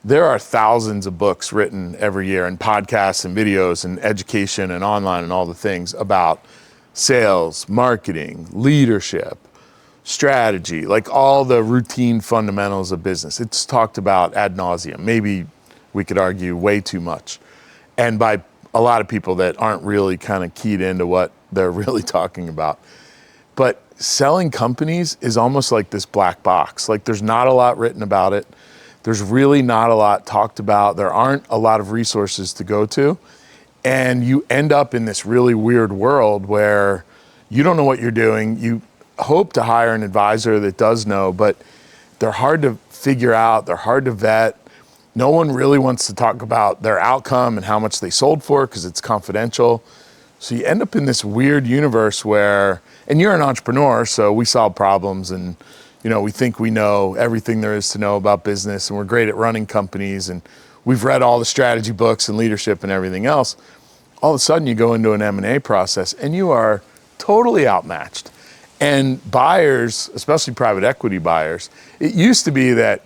there are thousands of books written every year and podcasts and videos and education and online and all the things about sales, marketing, leadership, strategy, like all the routine fundamentals of business. It's talked about ad nauseum. Maybe we could argue way too much. And by a lot of people that aren't really kind of keyed into what they're really talking about. But selling companies is almost like this black box. Like there's not a lot written about it. There's really not a lot talked about. There aren't a lot of resources to go to. And you end up in this really weird world where you don't know what you're doing. You hope to hire an advisor that does know, but they're hard to figure out. They're hard to vet. No one really wants to talk about their outcome and how much they sold for because it's confidential. So you end up in this weird universe where, and you're an entrepreneur, so we solve problems and we think we know everything there is to know about business and we're great at running companies and we've read all the strategy books and leadership and everything else. All of a sudden you go into an M&A process and you are totally outmatched. And buyers, especially private equity buyers, it used to be that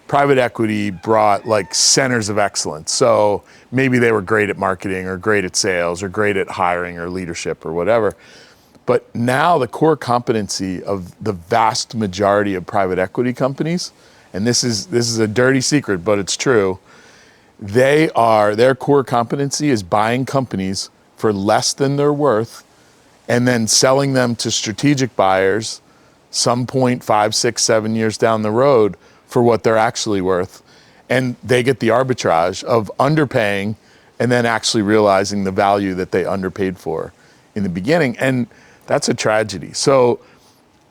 private equity brought like centers of excellence. So maybe they were great at marketing or great at sales or great at hiring or leadership or whatever. But now the core competency of the vast majority of private equity companies, and this is a dirty secret, but it's true, their core competency is buying companies for less than they're worth and then selling them to strategic buyers some point 5, 6, 7 years down the road for what they're actually worth. And they get the arbitrage of underpaying and then actually realizing the value that they underpaid for in the beginning. And that's a tragedy. So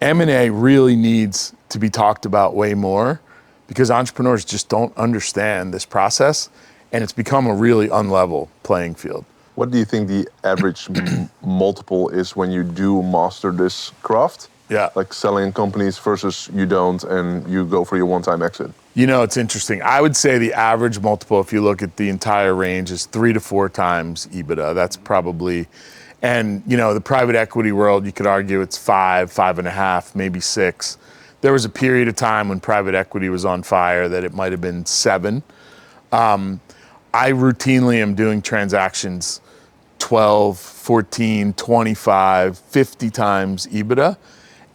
M&A really needs to be talked about way more because entrepreneurs just don't understand this process and it's become a really unlevel playing field. What do you think the average multiple is when you do master this craft? Yeah. Like selling companies versus you don't and you go for your one-time exit? It's interesting. I would say the average multiple, if you look at the entire range, is 3 to 4 times EBITDA. That's probably, and the private equity world, you could argue it's 5, 5.5, maybe 6. There was a period of time when private equity was on fire that it might have been 7. I routinely am doing transactions 12, 14, 25, 50 times EBITDA.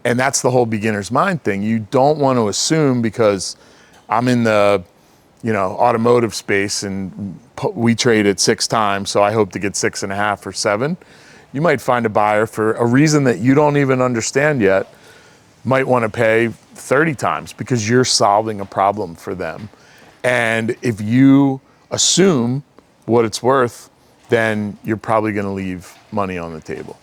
And that's the whole beginner's mind thing. You don't want to assume because I'm in the, automotive space and we trade at 6 times, so I hope to get 6.5 or 7. You might find a buyer for a reason that you don't even understand yet, might want to pay 30 times because you're solving a problem for them. And if you assume what it's worth, then you're probably going to leave money on the table.